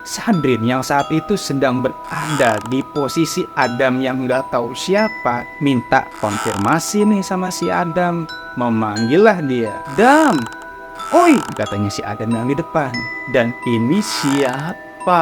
Sadrin yang saat itu sedang berada di posisi Adam yang nggak tahu siapa, minta konfirmasi nih sama si Adam. Memanggillah dia, "Dam, oi," katanya si Adam yang di depan. "Dan ini siapa?"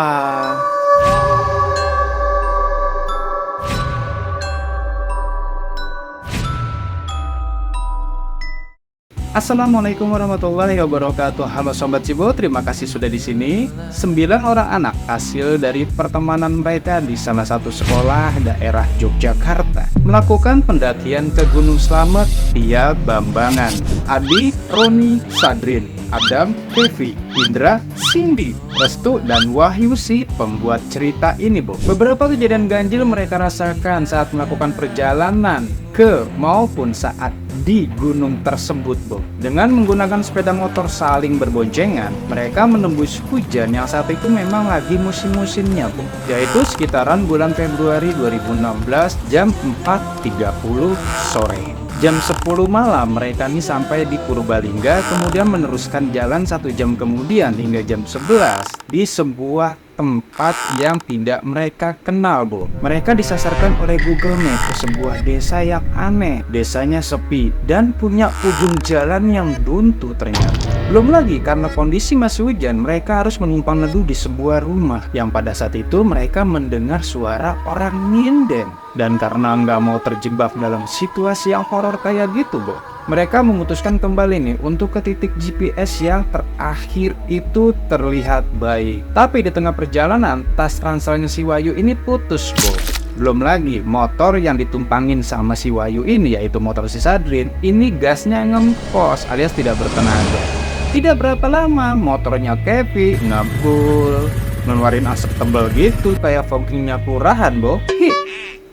Assalamualaikum warahmatullahi wabarakatuh. Halo Sobat Cibo, terima kasih sudah di sini. 9 orang anak hasil dari pertemanan mereka di salah satu sekolah daerah Yogyakarta melakukan pendakian ke Gunung Slamet via Bambangan. Adi, Roni, Sadrin, Adam, Kevi, Indra, Cindy, Restu, dan Wahyu si pembuat cerita ini, Bu. Beberapa kejadian ganjil mereka rasakan saat melakukan perjalanan ke maupun saat di gunung tersebut, Bu. Dengan menggunakan sepeda motor saling berboncengan, mereka menembus hujan yang saat itu memang lagi musim-musimnya, Bu. Yaitu sekitaran bulan Februari 2016 jam 4.30 sore. Jam 10 malam mereka nih sampai di Purbalingga, kemudian meneruskan jalan 1 jam kemudian hingga jam 11 di sebuah tempat yang tidak mereka kenal, Bu. Mereka disasarkan oleh Google Maps ke sebuah desa yang aneh. Desanya sepi dan punya ujung jalan yang buntu ternyata. Belum lagi karena kondisi masih hujan, mereka harus menumpang neduh di sebuah rumah yang pada saat itu mereka mendengar suara orang nyinden. Dan karena nggak mau terjebak dalam situasi yang horor kayak gitu, Bu, mereka memutuskan kembali nih untuk ke titik GPS yang terakhir itu terlihat baik. Tapi di tengah perjalanan, tas ranselnya si Wahyu ini putus, Bu. Belum lagi motor yang ditumpangin sama si Wahyu ini, yaitu motor si Sadrin, ini gasnya ngempos alias tidak bertenaga. Tidak berapa lama motornya Kevi ngebul, ngeluarin asap tebal gitu kayak foggingnya kelurahan, Bu.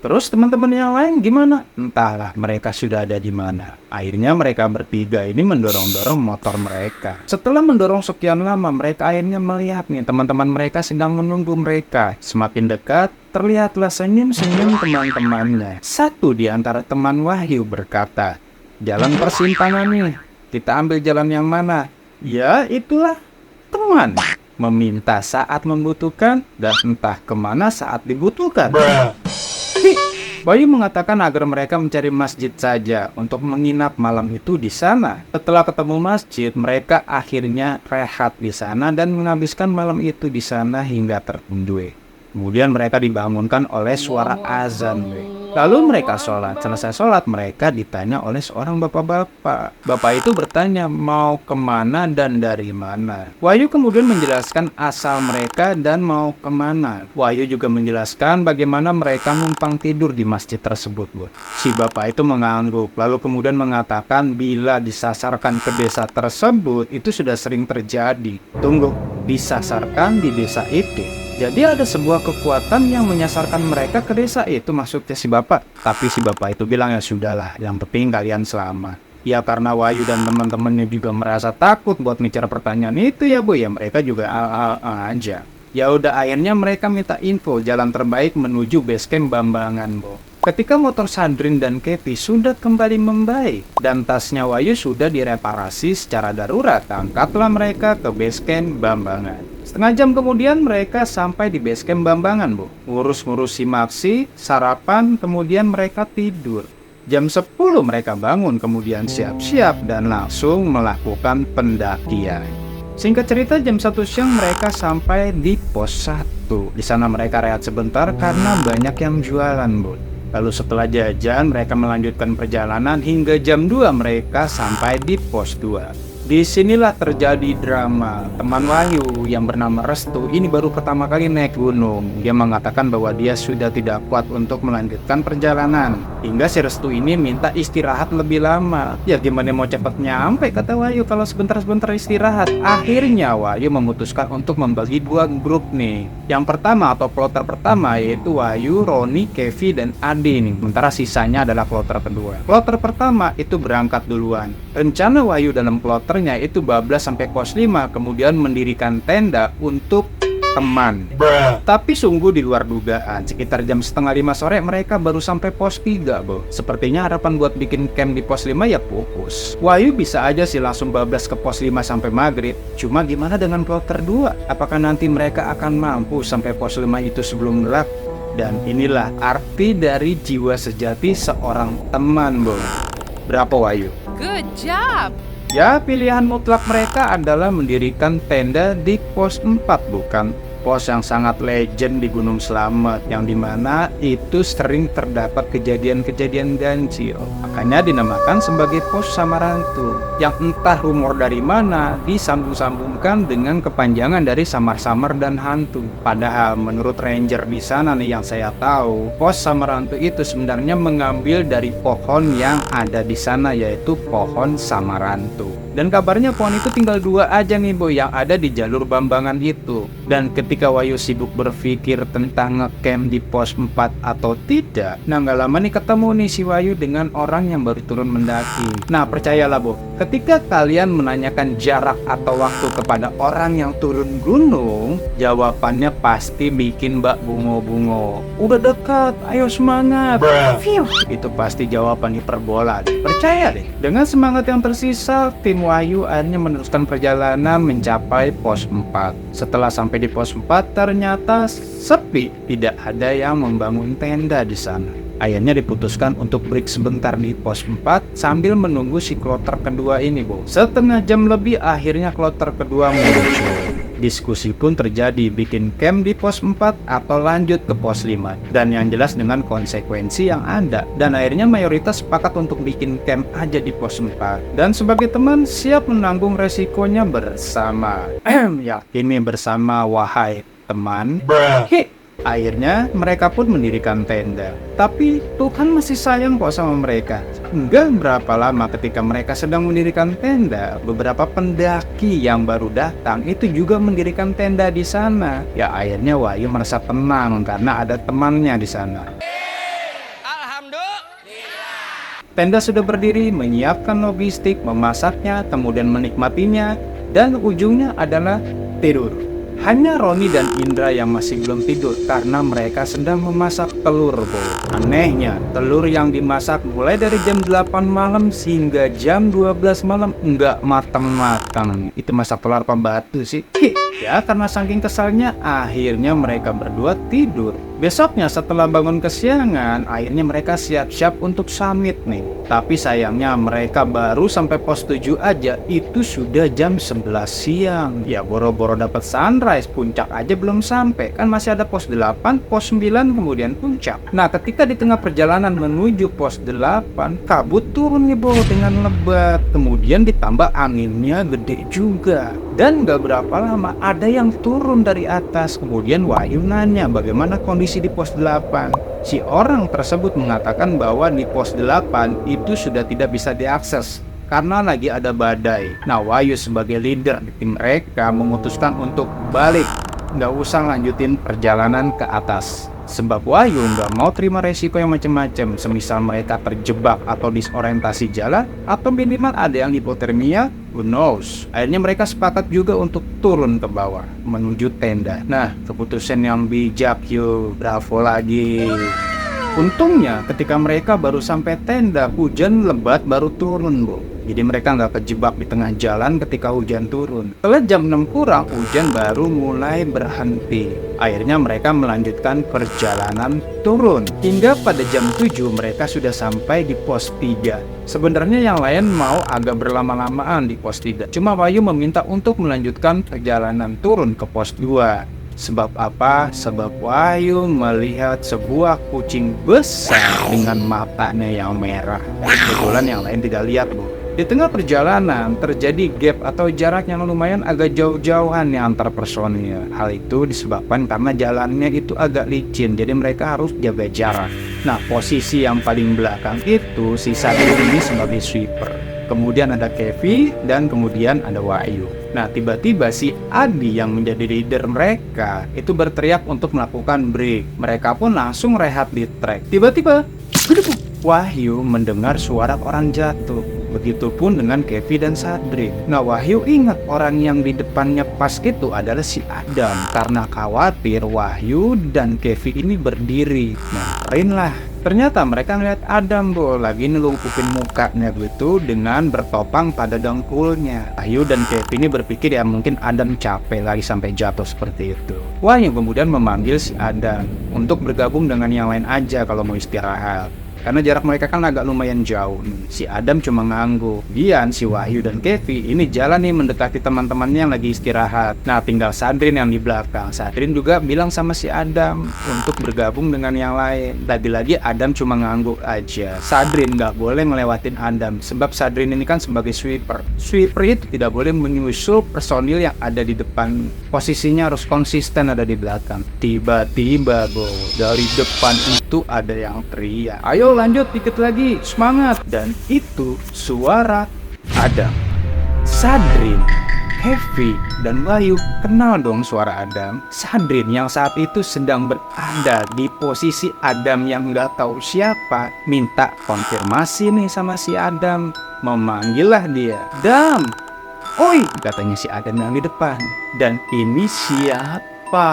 Terus teman-teman yang lain gimana? Entahlah mereka sudah ada di mana. Akhirnya mereka bertiga ini mendorong-dorong motor mereka. Setelah mendorong sekian lama, mereka akhirnya melihat nih teman-teman mereka sedang menunggu mereka. Semakin dekat, terlihatlah senyum-senyum teman-temannya. Satu di antara teman Wahyu berkata, "Jalan persimpangan nih, kita ambil jalan yang mana?" Ya itulah teman. Meminta saat membutuhkan dan entah kemana saat dibutuhkan. Wahyu mengatakan agar mereka mencari masjid saja untuk menginap malam itu di sana. Setelah ketemu masjid, mereka akhirnya rehat di sana dan menghabiskan malam itu di sana hingga tertidur. Kemudian mereka dibangunkan oleh suara azan. Lalu mereka sholat. Selesai sholat, mereka ditanya oleh seorang bapak-bapak. Bapak itu bertanya mau kemana dan dari mana. Wahyu kemudian menjelaskan asal mereka dan mau kemana. Wahyu juga menjelaskan bagaimana mereka numpang tidur di masjid tersebut, Bu. Si bapak itu mengangguk, lalu kemudian mengatakan bila disasarkan ke desa tersebut itu sudah sering terjadi. Tunggu, disasarkan di desa itu? Jadi ada sebuah kekuatan yang menyasarkan mereka ke desa itu, maksudnya si bapak. Tapi si bapak itu bilang ya sudahlah, yang penting kalian selamat. Ya karena Wahyu dan teman-temannya juga merasa takut buat bicara pertanyaan itu ya, Bu, ya mereka juga aja. Ya udah akhirnya mereka minta info jalan terbaik menuju basecamp Bambangan, Bu. Ketika motor Sadrin dan Kevi sudah kembali membaik dan tasnya Wahyu sudah direparasi secara darurat, angkatlah mereka ke basecamp Bambangan. Setengah jam kemudian mereka sampai di basecamp Bambangan, Bu. Ngurus-ngurus si Maxi, sarapan, kemudian mereka tidur. Jam 10 mereka bangun, kemudian siap-siap dan langsung melakukan pendakian. Singkat cerita, jam 1 siang mereka sampai di pos 1. Di sana mereka rehat sebentar karena banyak yang jualan, Bu. Lalu setelah jajan, mereka melanjutkan perjalanan hingga jam 2 mereka sampai di pos 2. Disinilah terjadi drama. Teman Wahyu yang bernama Restu ini baru pertama kali naik gunung. Dia mengatakan bahwa dia sudah tidak kuat untuk melanjutkan perjalanan. Hingga si Restu ini minta istirahat lebih lama. Ya gimana mau cepat nyampe, kata Wahyu, kalau sebentar-sebentar istirahat. Akhirnya Wahyu memutuskan untuk membagi 2 grup nih. Yang pertama atau kloter pertama yaitu Wahyu, Roni, Kevi, dan Adi nih. Sementara sisanya adalah kloter kedua. Kloter pertama itu berangkat duluan. Rencana Wahyu dalam kloternya itu bablas sampai pos 5, kemudian mendirikan tenda untuk teman. Tapi sungguh di luar dugaan, sekitar jam setengah 5 sore mereka baru sampai pos 3, Bo. Sepertinya harapan buat bikin camp di pos 5 ya pupus. Wahyu bisa aja sih langsung bablas ke pos 5 sampai maghrib. Cuma gimana dengan kloter 2? Apakah nanti mereka akan mampu sampai pos 5 itu sebelum gelap? Dan inilah arti dari jiwa sejati seorang teman, Bo. Berapa, Wahyu? Good job! Ya, pilihan mutlak mereka adalah mendirikan tenda di pos 4, bukan pos yang sangat legend di Gunung Slamet, yang dimana itu sering terdapat kejadian-kejadian ganjil. Makanya dinamakan sebagai pos Samarantu, yang entah rumor dari mana disambung-sambungkan dengan kepanjangan dari samar-samar dan hantu. Padahal menurut ranger di sana nih yang saya tahu, pos Samarantu itu sebenarnya mengambil dari pohon yang ada di sana, yaitu pohon Samarantu. Dan kabarnya pohon itu tinggal 2 aja nih, Boy, yang ada di jalur Bambangan itu. Dan ketika Wahyu sibuk berpikir tentang ngecamp di pos 4 atau tidak, nah nggak lama nih ketemu nih si Wahyu dengan orang yang baru turun mendaki. Nah percayalah, Bo, ketika kalian menanyakan jarak atau waktu kepada orang yang turun gunung, jawabannya pasti bikin Mbak bungo-bungo. Udah dekat, ayo semangat. Itu pasti jawaban hiperbola. Percaya deh. Dengan semangat yang tersisa, tim Wahyu akhirnya meneruskan perjalanan mencapai pos 4. Setelah sampai di pos 4, ternyata sepi, tidak ada yang membangun tenda di sana. Akhirnya diputuskan untuk break sebentar di pos 4 sambil menunggu si kloter kedua ini, Bo. Setengah jam lebih akhirnya kloter kedua muncul. Diskusi pun terjadi, bikin camp di pos 4 atau lanjut ke pos 5, dan yang jelas dengan konsekuensi yang ada. Dan akhirnya mayoritas sepakat untuk bikin camp aja di pos 4, dan sebagai teman siap menanggung resikonya bersama. Yakin nih bersama, wahai teman. Akhirnya mereka pun mendirikan tenda. Tapi Tuhan masih sayang kok sama mereka. Enggak berapa lama ketika mereka sedang mendirikan tenda, beberapa pendaki yang baru datang itu juga mendirikan tenda di sana. Ya akhirnya Wahyu merasa tenang karena ada temannya di sana. Alhamdulillah. Tenda sudah berdiri, menyiapkan logistik, memasaknya, kemudian menikmatinya, dan ujungnya adalah tidur. Hanya Roni dan Indra yang masih belum tidur karena mereka sedang memasak telur, Bo. Anehnya, telur yang dimasak mulai dari jam 8 malam hingga jam 12 malam nggak matang-matang. Itu masak telur apa batu sih? Ya, karena saking kesalnya, akhirnya mereka berdua tidur. Besoknya setelah bangun kesiangan, akhirnya mereka siap-siap untuk summit nih. Tapi sayangnya mereka baru sampai pos 7 aja, itu sudah jam 11 siang. Ya boro-boro dapat sunrise, puncak aja belum sampai. Kan masih ada pos 8, pos 9, kemudian puncak. Nah ketika di tengah perjalanan menuju pos 8, kabut turun nih, Bo, dengan lebat. Kemudian ditambah anginnya gede juga. Dan gak berapa lama ada yang turun dari atas. Kemudian Wahyu nanya bagaimana kondisi di pos 8. Si orang tersebut mengatakan bahwa di pos 8 itu sudah tidak bisa diakses karena lagi ada badai. Nah Wahyu sebagai leader di tim mereka memutuskan untuk balik, nggak usah lanjutin perjalanan ke atas. Sebab Wahyu nggak mau terima resiko yang macam-macam, semisal mereka terjebak atau disorientasi jalan, atau minimal ada yang hipotermia, who knows. Akhirnya mereka sepakat juga untuk turun ke bawah, menuju tenda. Nah, keputusan yang bijak, yuk, bravo lagi. Untungnya ketika mereka baru sampai tenda, hujan lebat baru turun, Bu. Jadi mereka nggak kejebak di tengah jalan ketika hujan turun. Setelah jam 6 kurang, hujan baru mulai berhenti. Akhirnya mereka melanjutkan perjalanan turun. Hingga pada jam 7 mereka sudah sampai di pos 3. Sebenarnya yang lain mau agak berlama-lamaan di pos 3. Cuma Wahyu meminta untuk melanjutkan perjalanan turun ke pos 2. Sebab apa? Sebab Wahyu melihat sebuah kucing besar dengan matanya yang merah. Kebetulan yang lain tidak lihat, Bu. Di tengah perjalanan terjadi gap atau jarak yang lumayan agak jauh-jauhan nih antar personil. Hal itu disebabkan karena jalannya itu agak licin, jadi mereka harus jaga jarak. Nah, posisi yang paling belakang itu si satu ini sebagai sweeper. Kemudian ada Kevi dan kemudian ada Wahyu. Nah, tiba-tiba si Adi yang menjadi leader mereka itu berteriak untuk melakukan break. Mereka pun langsung rehat di trek. Tiba-tiba Wahyu mendengar suara orang jatuh. Begitupun dengan Kevin dan Sadrin. Nah, Wahyu ingat orang yang di depannya pas itu adalah si Adam. Karena khawatir Wahyu dan Kevin ini berdiri. Nyamperin lah. Ternyata mereka ngeliat Adam lagi nelungkupin mukanya gitu dengan bertopang pada dengkulnya. Wahyu dan Kevin ini berpikir ya mungkin Adam capek lagi sampai jatuh seperti itu. Wahyu kemudian memanggil si Adam untuk bergabung dengan yang lain aja kalau mau istirahat. Karena jarak mereka kan agak lumayan jauh. Si Adam cuma ngangguk. Dian, si Wahyu dan Kevin ini jalan nih mendekati teman-temannya yang lagi istirahat. Nah, tinggal Sadrin yang di belakang. Sadrin juga bilang sama si Adam untuk bergabung dengan yang lain. Lagi-lagi Adam cuma ngangguk aja. Sadrin nggak boleh ngelewatin Adam. Sebab Sadrin ini kan sebagai sweeper. Sweeper itu tidak boleh menyusul personil yang ada di depan. Posisinya harus konsisten ada di belakang. Tiba-tiba dari depan itu ada yang teriak, "Ayo lanjut dikit lagi, semangat!" Dan itu suara Adam. Sadrin, Kevin, dan Wahyu kenal dong suara Adam. Sadrin yang saat itu sedang berada di posisi Adam yang nggak tahu siapa, minta konfirmasi nih sama si Adam. Memanggillah dia, "Dam, oi!" katanya si Adam yang di depan. Dan ini siapa?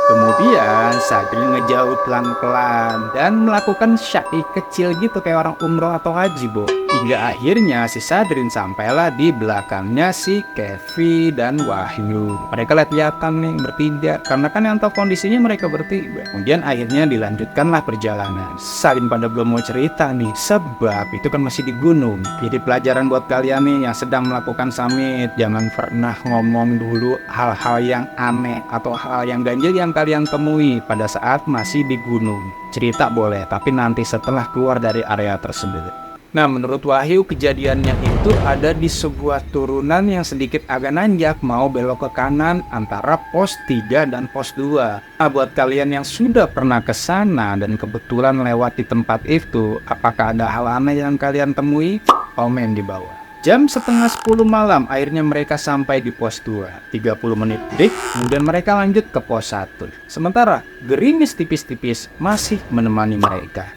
Kemudian Sadrin ngejauh pelan-pelan dan melakukan syai kecil gitu kayak orang umroh atau haji, Hingga akhirnya si Sadrin sampailah di belakangnya si Kevin dan Wahyu. Mereka lihat-lihatan nih bertiga, karena kan yang tahu kondisinya mereka bertiga. Kemudian akhirnya dilanjutkanlah perjalanan. Sadrin pada belum mau cerita nih, sebab itu kan masih di gunung. Jadi pelajaran buat kalian nih yang sedang melakukan summit, jangan pernah ngomong dulu hal-hal yang aneh atau hal yang ganjil yang kalian temui pada saat masih di gunung. Cerita boleh, tapi nanti setelah keluar dari area tersebut. Nah, menurut Wahyu kejadiannya itu ada di sebuah turunan yang sedikit agak nanjak, mau belok ke kanan antara pos 3 dan pos 2. Nah, buat kalian yang sudah pernah ke sana dan kebetulan lewat di tempat itu, apakah ada hal aneh yang kalian temui? Komen di bawah. Jam setengah 10 malam akhirnya mereka sampai di pos 2. 30 menit break, kemudian mereka lanjut ke pos 1. Sementara gerimis tipis-tipis masih menemani mereka.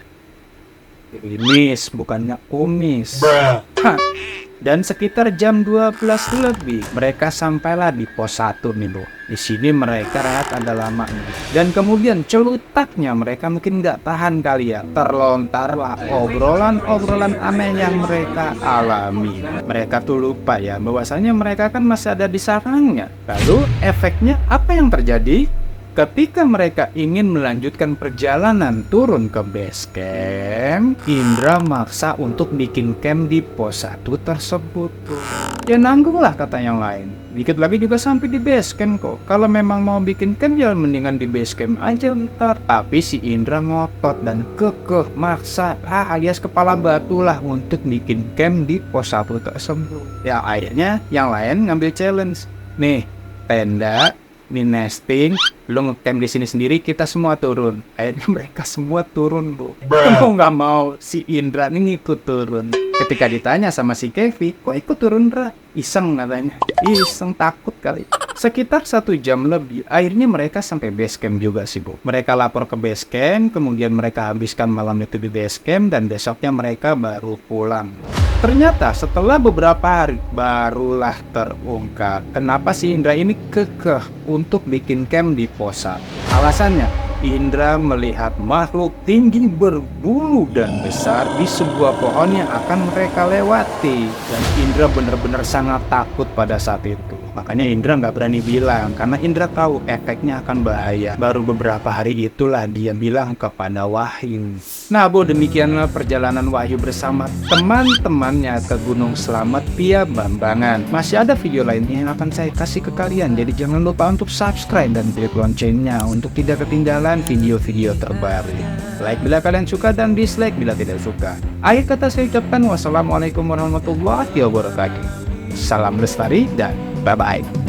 Gerimis, bukannya kumis. Dan sekitar jam 12 lebih mereka sampailah di pos 1 nih, Di sini mereka rehat ada lama nih. Dan kemudian celutaknya mereka mungkin nggak tahan kali ya, terlontarlah obrolan aneh yang mereka alami. Mereka tuh lupa ya bahwasanya mereka kan masih ada di sarangnya. Lalu efeknya apa yang terjadi? Ketika mereka ingin melanjutkan perjalanan turun ke base camp, Indra maksa untuk bikin camp di pos 1 tersebut. Ya nanggung lah kata yang lain. Dikit lagi juga sampai di base camp kok. Kalau memang mau bikin camp ya mendingan di base camp aja ntar. Tapi si Indra ngotot dan kekeh maksa alias kepala batu lah untuk bikin camp di pos 1 tersebut. Ya akhirnya yang lain ngambil challenge. Nih, tenda, ini nesting, lu ngecamp di sini sendiri, kita semua turun. Akhirnya mereka semua turun, Mau nggak mau si Indra ini ikut turun. Ketika ditanya sama si Kevin, kok ikut turun, Ra? Iseng katanya. Iseng, takut kali. Sekitar 1 jam lebih, akhirnya mereka sampai base camp juga sih, Mereka lapor ke base camp, kemudian mereka habiskan malam itu di base camp, dan besoknya mereka baru pulang. Ternyata setelah beberapa hari barulah terungkap kenapa si Indra ini kekeh untuk bikin camp di pos 1. Alasannya, Indra melihat makhluk tinggi berbulu dan besar di sebuah pohon yang akan mereka lewati. Dan Indra benar-benar sangat takut pada saat itu. Makanya Indra nggak berani bilang, karena Indra tahu efeknya akan bahaya. Baru beberapa hari itulah dia bilang kepada Wahyu. Nah, demikianlah perjalanan Wahyu bersama teman-temannya ke Gunung Slamet via Bambangan. Masih ada video lainnya yang akan saya kasih ke kalian, jadi jangan lupa untuk subscribe dan klik loncengnya untuk tidak ketinggalan video-video terbaru. Like bila kalian suka dan dislike bila tidak suka. Akhir kata saya ucapkan wassalamualaikum warahmatullahi wabarakatuh. Salam lestari dan bye-bye.